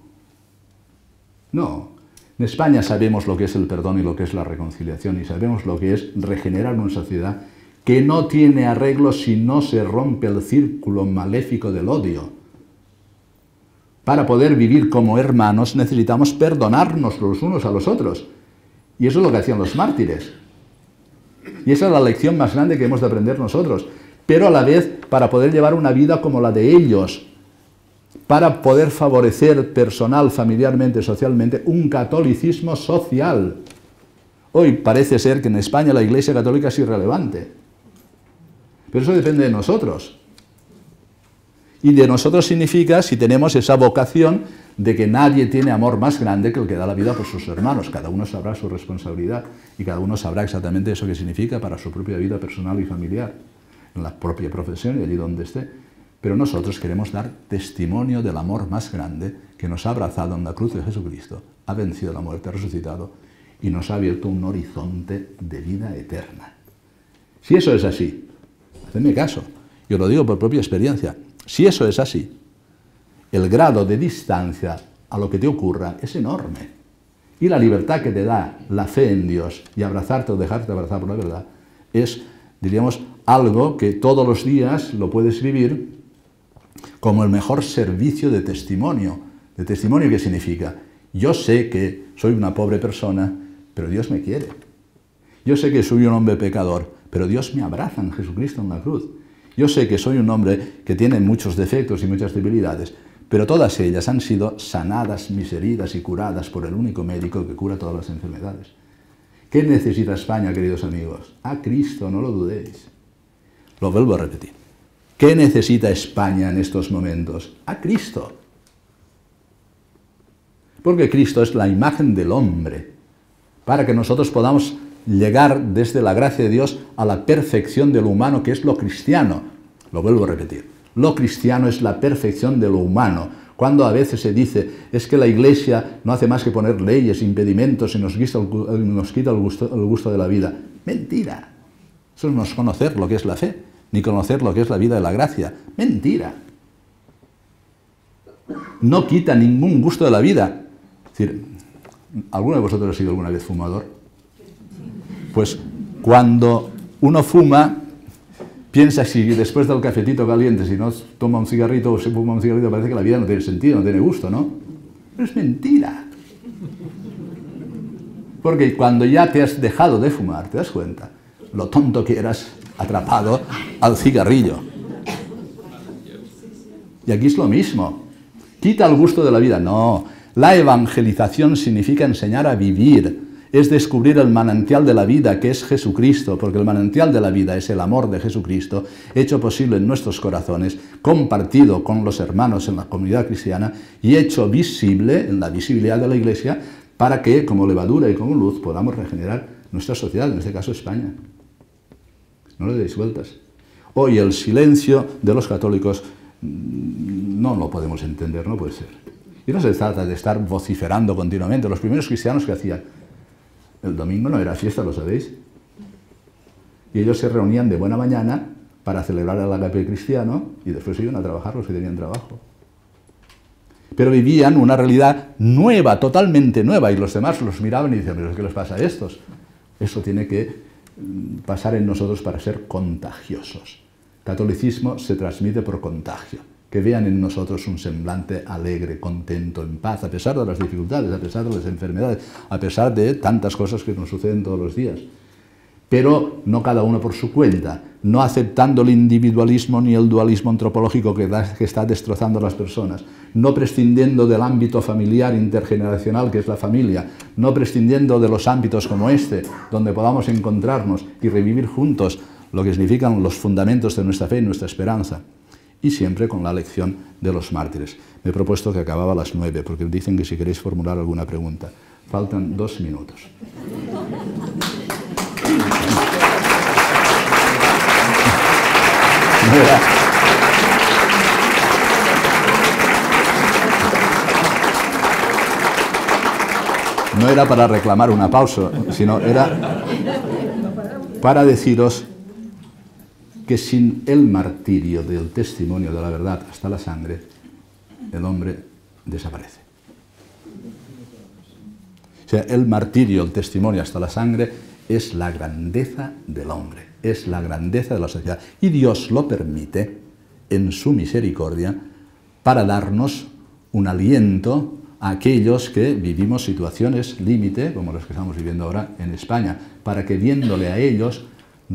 No. En España sabemos lo que es el perdón y lo que es la reconciliación, y sabemos lo que es regenerar una sociedad que no tiene arreglo si no se rompe el círculo maléfico del odio. Para poder vivir como hermanos necesitamos perdonarnos los unos a los otros. Y eso es lo que hacían los mártires. Y esa es la lección más grande que hemos de aprender nosotros. Pero a la vez, para poder llevar una vida como la de ellos, para poder favorecer personal, familiarmente, socialmente, un catolicismo social. Hoy parece ser que en España la Iglesia Católica es irrelevante. Pero eso depende de nosotros. Y de nosotros significa si tenemos esa vocación de que nadie tiene amor más grande que el que da la vida por sus hermanos. Cada uno sabrá su responsabilidad y cada uno sabrá exactamente eso que significa para su propia vida personal y familiar, en la propia profesión y allí donde esté. Pero nosotros queremos dar testimonio del amor más grande que nos ha abrazado en la cruz de Jesucristo, ha vencido la muerte, ha resucitado y nos ha abierto un horizonte de vida eterna. Si eso es así, hacedme caso, yo lo digo por propia experiencia, si eso es así, el grado de distancia a lo que te ocurra es enorme. Y la libertad que te da la fe en Dios y abrazarte o dejarte abrazar por la verdad es, diríamos, algo que todos los días lo puedes vivir como el mejor servicio de testimonio. ¿De testimonio qué significa? Yo sé que soy una pobre persona, pero Dios me quiere. Yo sé que soy un hombre pecador, pero Dios me abraza en Jesucristo en la cruz. Yo sé que soy un hombre que tiene muchos defectos y muchas debilidades, pero todas ellas han sido sanadas, miseridas y curadas por el único médico que cura todas las enfermedades. ¿Qué necesita España, queridos amigos? A Cristo, no lo dudéis. Lo vuelvo a repetir. ¿Qué necesita España en estos momentos? A Cristo. Porque Cristo es la imagen del hombre, para que nosotros podamos llegar desde la gracia de Dios a la perfección de lo humano, que es lo cristiano. Lo vuelvo a repetir. Lo cristiano es la perfección de lo humano. Cuando a veces se dice, es que la Iglesia no hace más que poner leyes, impedimentos y nos quita el gusto de la vida. Mentira. Eso no es conocer lo que es la fe, ni conocer lo que es la vida de la gracia. Mentira. No quita ningún gusto de la vida. Es decir, ¿alguno de vosotros ha sido alguna vez fumador? Pues cuando uno fuma, piensa si después del cafetito caliente, si no toma un cigarrito o se fuma un cigarrito, parece que la vida no tiene sentido, no tiene gusto, ¿no? Pero es mentira. Porque cuando ya te has dejado de fumar, te das cuenta lo tonto que eras atrapado al cigarrillo. Y aquí es lo mismo. Quita el gusto de la vida. No, la evangelización significa enseñar a vivir. Es descubrir el manantial de la vida, que es Jesucristo, porque el manantial de la vida es el amor de Jesucristo, hecho posible en nuestros corazones, compartido con los hermanos en la comunidad cristiana y hecho visible en la visibilidad de la Iglesia, para que, como levadura y como luz, podamos regenerar nuestra sociedad, en este caso España. No le deis vueltas. Hoy el silencio de los católicos no lo podemos entender, no puede ser. Y no se trata de estar vociferando continuamente. Los primeros cristianos que hacían, el domingo no era fiesta, ¿lo sabéis? Y ellos se reunían de buena mañana para celebrar el agape cristiano y después iban a trabajar los que tenían trabajo. Pero vivían una realidad nueva, totalmente nueva, y los demás los miraban y decían, ¿pero qué les pasa a estos? Eso tiene que pasar en nosotros para ser contagiosos. Catolicismo se transmite por contagio. Que vean en nosotros un semblante alegre, contento, en paz, a pesar de las dificultades, a pesar de las enfermedades, a pesar de tantas cosas que nos suceden todos los días. Pero no cada uno por su cuenta, no aceptando el individualismo ni el dualismo antropológico que está destrozando a las personas, no prescindiendo del ámbito familiar intergeneracional que es la familia, no prescindiendo de los ámbitos como este, donde podamos encontrarnos y revivir juntos lo que significan los fundamentos de nuestra fe y nuestra esperanza. Y siempre con la lección de los mártires. Me he propuesto que acababa a las 9, porque dicen que si queréis formular alguna pregunta. Faltan 2 minutos. No era para reclamar una pausa, sino era para deciros que sin el martirio del testimonio de la verdad hasta la sangre, el hombre desaparece. O sea, el martirio, el testimonio hasta la sangre, es la grandeza del hombre, es la grandeza de la sociedad. Y Dios lo permite, en su misericordia, para darnos un aliento a aquellos que vivimos situaciones límite, como las que estamos viviendo ahora en España, para que viéndole a ellos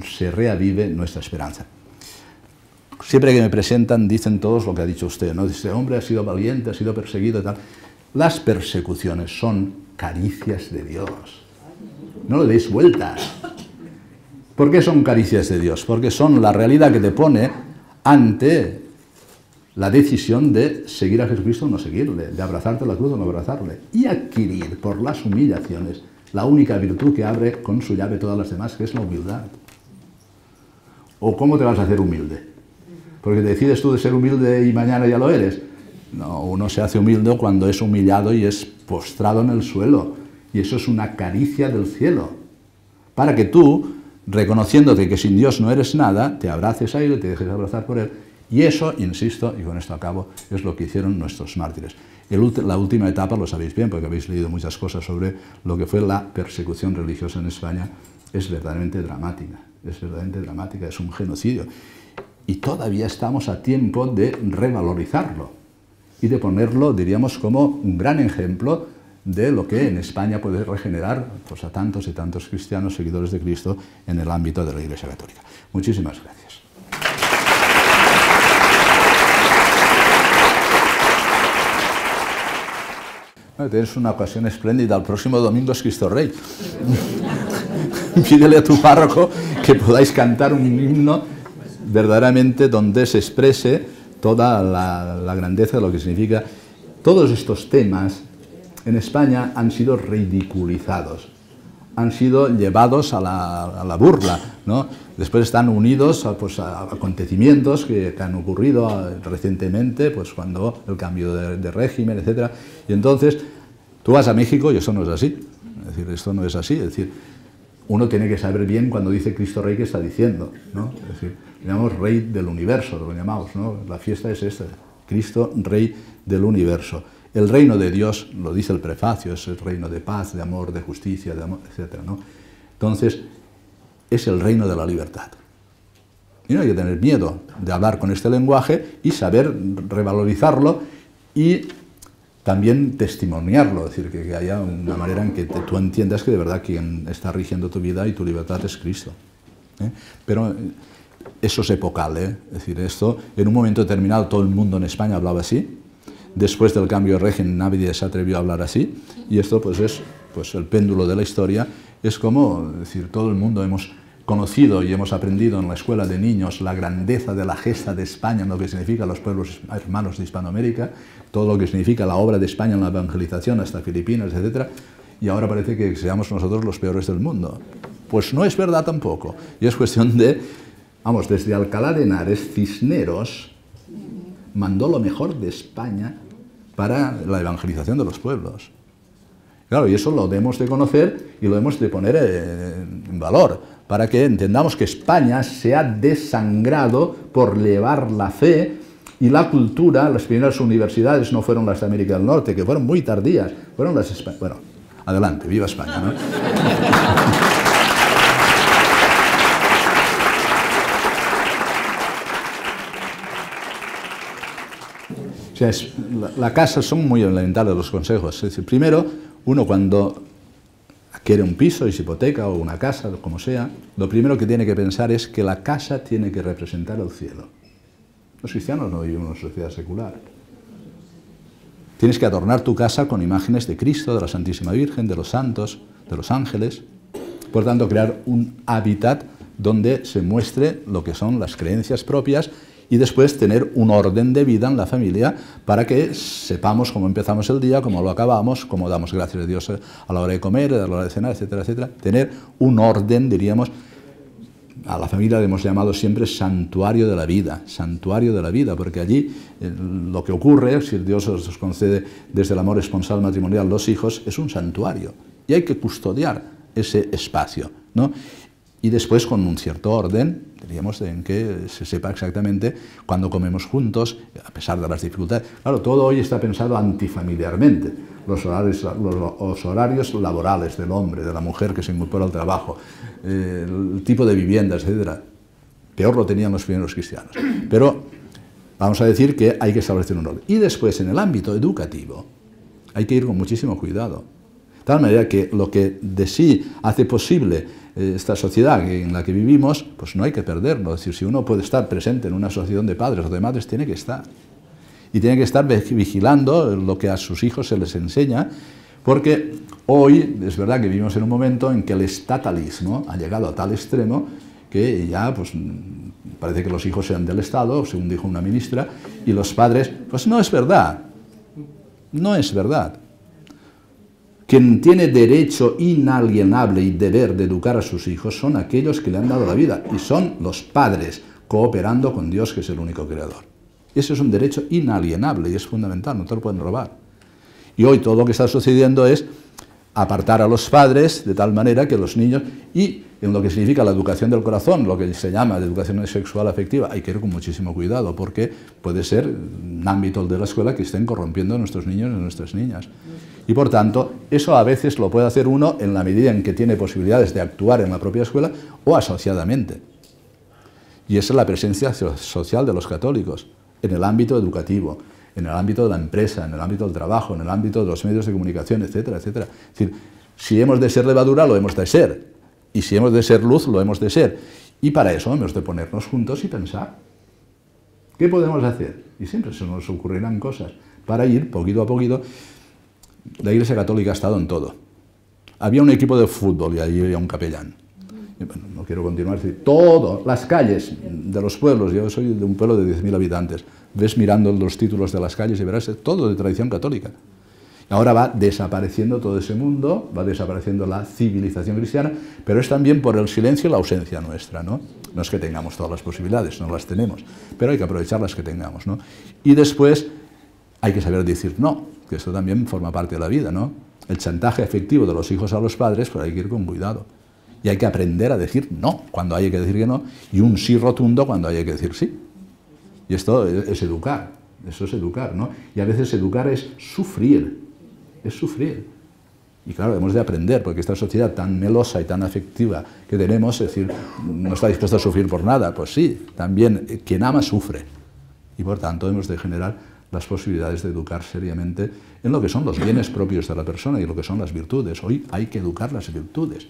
se reavive nuestra esperanza. Siempre que me presentan dicen todos lo que ha dicho usted, ¿no? Este hombre ha sido valiente, ha sido perseguido y tal. Las persecuciones son caricias de Dios. No le deis vueltas. ¿Por qué son caricias de Dios? Porque son la realidad que te pone ante la decisión de seguir a Jesucristo o no seguirle, de abrazarte la cruz o no abrazarle, y adquirir por las humillaciones la única virtud que abre con su llave todas las demás, que es la humildad. ¿O cómo te vas a hacer humilde? Porque decides tú de ser humilde y mañana ya lo eres. No, uno se hace humilde cuando es humillado y es postrado en el suelo. Y eso es una caricia del cielo. Para que tú, reconociéndote que sin Dios no eres nada, te abraces a Él y te dejes abrazar por Él. Y eso, insisto, y con esto acabo, es lo que hicieron nuestros mártires. La última etapa, lo sabéis bien, porque habéis leído muchas cosas sobre lo que fue la persecución religiosa en España, es verdaderamente dramática. Es verdaderamente dramática, es un genocidio. Y todavía estamos a tiempo de revalorizarlo y de ponerlo, diríamos, como un gran ejemplo de lo que en España puede regenerar pues, a tantos y tantos cristianos, seguidores de Cristo, en el ámbito de la Iglesia Católica. Muchísimas gracias. Bueno, tienes una ocasión espléndida. El próximo domingo es Cristo Rey. Pídele a tu párroco que podáis cantar un himno verdaderamente donde se exprese toda la grandeza de lo que significa. Todos estos temas en España han sido ridiculizados. han sido llevados a la burla, ¿no? Después están unidos a acontecimientos que han ocurrido recientemente, pues cuando el cambio de régimen, etc. Y entonces, tú vas a México y eso no es así. Es decir, esto no es así. Es decir, uno tiene que saber bien cuando dice Cristo Rey qué está diciendo, ¿no? Es decir, le llamamos Rey del Universo, lo llamamos, ¿no? La fiesta es esta, Cristo Rey del Universo. El reino de Dios, lo dice el prefacio, es el reino de paz, de amor, de justicia, de amor, etc., ¿no? Entonces, es el reino de la libertad. Y no hay que tener miedo de hablar con este lenguaje y saber revalorizarlo y también testimoniarlo, es decir, que haya una manera en que tú entiendas que de verdad quien está rigiendo tu vida y tu libertad es Cristo. Pero eso es epocal, es decir, esto en un momento determinado todo el mundo en España hablaba así. Después del cambio de régimen nadie se atrevió a hablar así, y esto pues es el péndulo de la historia. Es como, es decir, todo el mundo hemos conocido y hemos aprendido en la escuela de niños la grandeza de la gesta de España, lo que significa los pueblos hermanos de Hispanoamérica, todo lo que significa la obra de España en la evangelización hasta Filipinas, etc. Y ahora parece que seamos nosotros los peores del mundo. Pues no es verdad tampoco, y es cuestión de, vamos, desde Alcalá de Henares, Cisneros mandó lo mejor de España para la evangelización de los pueblos. Claro, y eso lo debemos de conocer y lo debemos de poner en valor, para que entendamos que España se ha desangrado por llevar la fe y la cultura. Las primeras universidades no fueron las de América del Norte, que fueron muy tardías, fueron las españolas. Bueno, adelante, viva España, ¿no? O sea, la casa son muy elementales los consejos. Es decir, primero, uno cuando adquiere un piso y se hipoteca o una casa, como sea, lo primero que tiene que pensar es que la casa tiene que representar el cielo. Los cristianos no vivimos en una sociedad secular. Tienes que adornar tu casa con imágenes de Cristo, de la Santísima Virgen, de los santos, de los ángeles. Por tanto, crear un hábitat donde se muestre lo que son las creencias propias y después tener un orden de vida en la familia para que sepamos cómo empezamos el día, cómo lo acabamos, cómo damos gracias a Dios a la hora de comer, a la hora de cenar, etcétera, etcétera. Tener un orden, diríamos, a la familia le hemos llamado siempre santuario de la vida, porque allí lo que ocurre, si Dios os concede desde el amor esponsal matrimonial los hijos, es un santuario y hay que custodiar ese espacio, ¿no? Y después con un cierto orden, diríamos, en que se sepa exactamente cuándo comemos juntos, a pesar de las dificultades. Claro, todo hoy está pensado antifamiliarmente. Los horarios laborales del hombre, de la mujer que se incorpora al trabajo, el tipo de viviendas, etc. Peor lo tenían los primeros cristianos. Pero vamos a decir que hay que establecer un orden. Y después, en el ámbito educativo, hay que ir con muchísimo cuidado. De tal manera que lo que de sí hace posible esta sociedad en la que vivimos, pues no hay que perderlo. Es decir, si uno puede estar presente en una asociación de padres o de madres, tiene que estar. Y tiene que estar vigilando lo que a sus hijos se les enseña, porque hoy es verdad que vivimos en un momento en que el estatalismo ha llegado a tal extremo que ya pues, parece que los hijos sean del Estado, según dijo una ministra, y los padres, pues no es verdad. No es verdad. Quien tiene derecho inalienable y deber de educar a sus hijos son aquellos que le han dado la vida, y son los padres, cooperando con Dios, que es el único creador. Ese es un derecho inalienable y es fundamental, no te lo pueden robar. Y hoy todo lo que está sucediendo es apartar a los padres de tal manera que los niños, y en lo que significa la educación del corazón, lo que se llama de educación sexual afectiva, hay que ir con muchísimo cuidado, porque puede ser un ámbito de la escuela que estén corrompiendo a nuestros niños y a nuestras niñas. Y por tanto, eso a veces lo puede hacer uno en la medida en que tiene posibilidades de actuar en la propia escuela o asociadamente. Y esa es la presencia social de los católicos en el ámbito educativo, en el ámbito de la empresa, en el ámbito del trabajo, en el ámbito de los medios de comunicación, etcétera, etcétera. Es decir, si hemos de ser levadura, lo hemos de ser. Y si hemos de ser luz, lo hemos de ser. Y para eso hemos de ponernos juntos y pensar. ¿Qué podemos hacer? Y siempre se nos ocurrirán cosas para ir poquito a poquito. La Iglesia Católica ha estado en todo. Había un equipo de fútbol y allí había un capellán. Y bueno, no quiero continuar. Todo, las calles de los pueblos, yo soy de un pueblo de 10.000 habitantes, ves mirando los títulos de las calles y verás todo de tradición católica. Ahora va desapareciendo todo ese mundo, va desapareciendo la civilización cristiana, pero es también por el silencio y la ausencia nuestra, ¿no? No es que tengamos todas las posibilidades, no las tenemos, pero hay que aprovechar las que tengamos, ¿no? Y después hay que saber decir no, que esto también forma parte de la vida, ¿no? El chantaje efectivo de los hijos a los padres, pues hay que ir con cuidado. Y hay que aprender a decir no cuando hay que decir que no, y un sí rotundo cuando hay que decir sí. Y esto es educar, eso es educar, ¿no? Y a veces educar es sufrir. Es sufrir. Y claro, hemos de aprender, porque esta sociedad tan melosa y tan afectiva que tenemos, es decir, no está dispuesta a sufrir por nada. Pues sí, también quien ama sufre. Y por tanto hemos de generar las posibilidades de educar seriamente en lo que son los bienes propios de la persona y lo que son las virtudes. Hoy hay que educar las virtudes.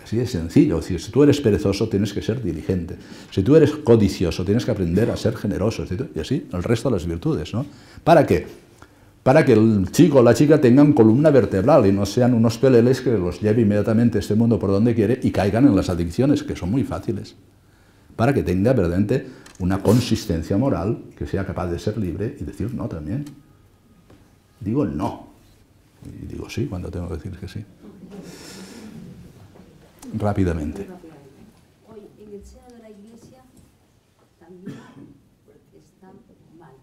Así de sencillo. Es decir, si tú eres perezoso, tienes que ser diligente. Si tú eres codicioso, tienes que aprender a ser generoso. Y así el resto de las virtudes, ¿no? ¿Para qué? Para que el chico o la chica tengan columna vertebral y no sean unos peleles que los lleve inmediatamente este mundo por donde quiere y caigan en las adicciones, que son muy fáciles. Para que tenga verdaderamente una consistencia moral, que sea capaz de ser libre y decir no también. Digo no. Y digo sí cuando tengo que decir que sí. Rápidamente. Hoy en el seno de la Iglesia también está mal.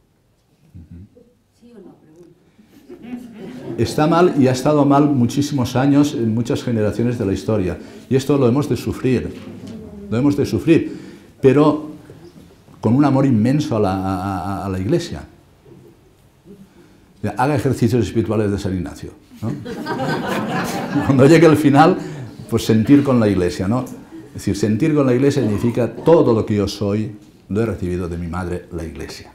¿Sí o no? Pregunto. Está mal y ha estado mal muchísimos años en muchas generaciones de la historia. Y esto lo hemos de sufrir. Lo hemos de sufrir. Pero con un amor inmenso a la Iglesia. Haga ejercicios espirituales de San Ignacio, ¿no? Cuando llegue el final, pues sentir con la Iglesia, ¿no? Es decir, sentir con la Iglesia significa todo lo que yo soy, lo he recibido de mi madre, la Iglesia.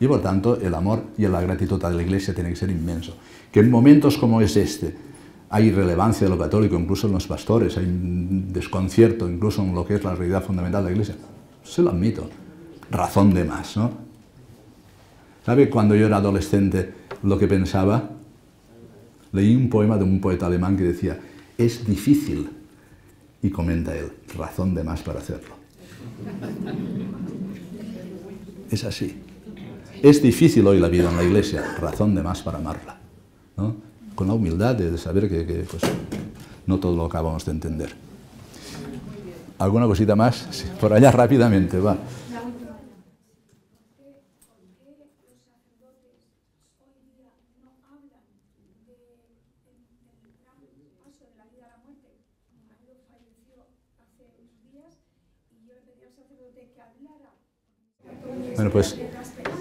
Y por tanto, el amor y la gratitud a la Iglesia tiene que ser inmenso. Que en momentos como es este, hay relevancia de lo católico, incluso en los pastores, hay un desconcierto, incluso en lo que es la realidad fundamental de la Iglesia. Se lo admito. Razón de más, ¿no? ¿Sabe cuando yo era adolescente lo que pensaba? Leí un poema de un poeta alemán que decía, es difícil, y comenta él, razón de más para hacerlo. Es así. Es difícil hoy la vida en la Iglesia, razón de más para amarla, ¿no? Con la humildad de saber que pues, no todo lo acabamos de entender. ¿Alguna cosita más? Sí, por allá rápidamente, va. Bueno, pues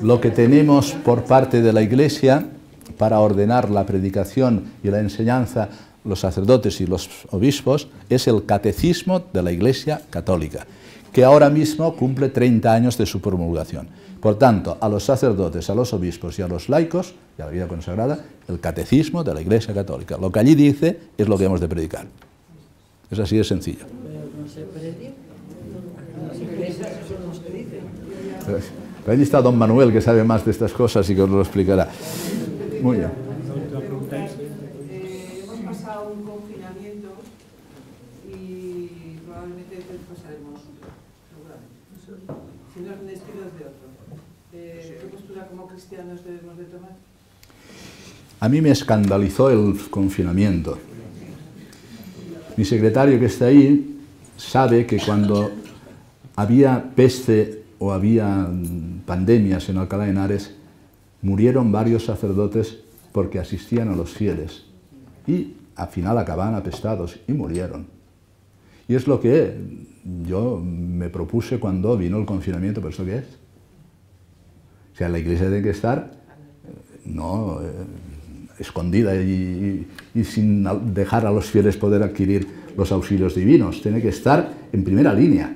lo que tenemos por parte de la Iglesia para ordenar la predicación y la enseñanza, los sacerdotes y los obispos, es el Catecismo de la Iglesia Católica, que ahora mismo cumple 30 años de su promulgación. Por tanto, a los sacerdotes, a los obispos y a los laicos, y a la vida consagrada, el Catecismo de la Iglesia Católica. Lo que allí dice es lo que hemos de predicar. Es así de sencillo. Pero allí está don Manuel, que sabe más de estas cosas y que os lo explicará. Muy bien. Hemos pasado un confinamiento y probablemente pasaremos otro, seguramente. Si no es de estilo, es de otro. ¿Qué postura como cristianos debemos de tomar? A mí me escandalizó el confinamiento. Mi secretario que está ahí sabe que cuando había peste o había pandemias en Alcalá de Henares, murieron varios sacerdotes porque asistían a los fieles y al final acababan apestados y murieron. Y es lo que yo me propuse cuando vino el confinamiento, ¿pero eso qué es? O sea, la Iglesia tiene que estar no escondida y sin dejar a los fieles poder adquirir los auxilios divinos, tiene que estar en primera línea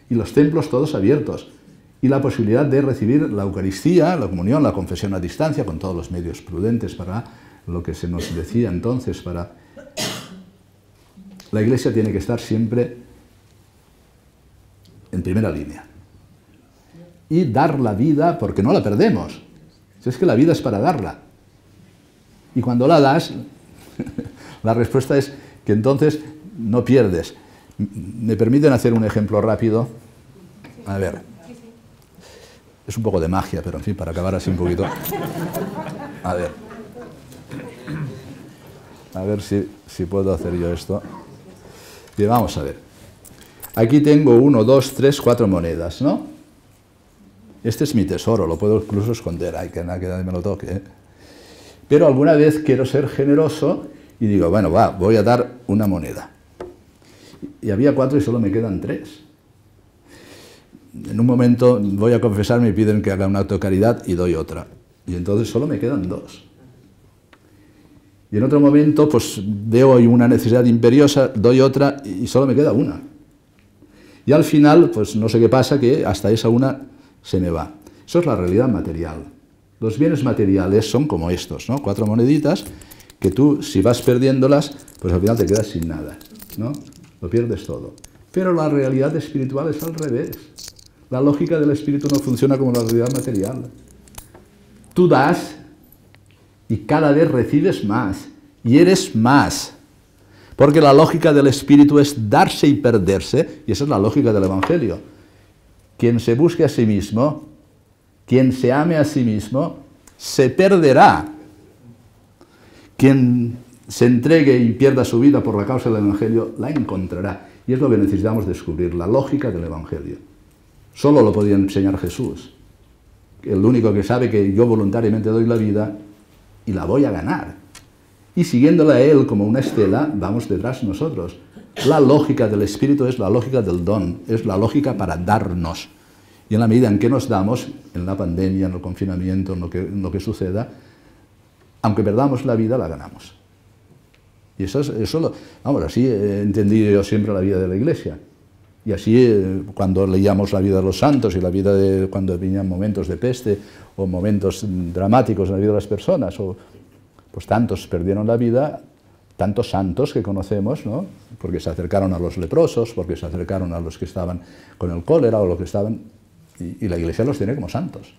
y los templos todos abiertos. Y la posibilidad de recibir la Eucaristía, la comunión, la confesión a distancia, con todos los medios prudentes para lo que se nos decía entonces. La Iglesia tiene que estar siempre en primera línea. Y dar la vida, porque no la perdemos. Si es que la vida es para darla. Y cuando la das, la respuesta es que entonces no pierdes. ¿Me permiten hacer un ejemplo rápido? A ver. Es un poco de magia, pero en fin, para acabar así un poquito. A ver. A ver si puedo hacer yo esto. Bien, vamos a ver. Aquí tengo 1, 2, 3, 4 monedas, ¿no? Este es mi tesoro, lo puedo incluso esconder, hay que nadie me lo toque, ¿eh? Pero alguna vez quiero ser generoso y digo, bueno, voy a dar una moneda. Y había 4 y solo me quedan 3. En un momento voy a confesar, me piden que haga un acto de caridad y doy otra. Y entonces solo me quedan 2. Y en otro momento, pues veo una necesidad imperiosa, doy otra y solo me queda una. Y al final, pues no sé qué pasa, que hasta esa una se me va. Eso es la realidad material. Los bienes materiales son como estos, ¿no? 4 moneditas que tú, si vas perdiéndolas, pues al final te quedas sin nada, ¿no? Lo pierdes todo. Pero la realidad espiritual es al revés. La lógica del espíritu no funciona como la realidad material. Tú das y cada vez recibes más y eres más. Porque la lógica del espíritu es darse y perderse, y esa es la lógica del Evangelio. Quien se busque a sí mismo, quien se ame a sí mismo, se perderá. Quien se entregue y pierda su vida por la causa del Evangelio, la encontrará. Y es lo que necesitamos descubrir, la lógica del Evangelio. Solo lo podía enseñar Jesús. El único que sabe que yo voluntariamente doy la vida y la voy a ganar. Y siguiéndole a Él como una estela, vamos detrás nosotros. La lógica del Espíritu es la lógica del don, es la lógica para darnos. Y en la medida en que nos damos, en la pandemia, en el confinamiento, en lo que suceda, aunque perdamos la vida, la ganamos. Y vamos, así he entendido yo siempre la vida de la Iglesia. Y así, cuando leíamos la vida de los santos y la vida de cuando venían momentos de peste o momentos dramáticos en la vida de las personas, pues tantos perdieron la vida, tantos santos que conocemos, ¿no? Porque se acercaron a los leprosos, porque se acercaron a los que estaban con el cólera o los que estaban... Y la Iglesia los tiene como santos.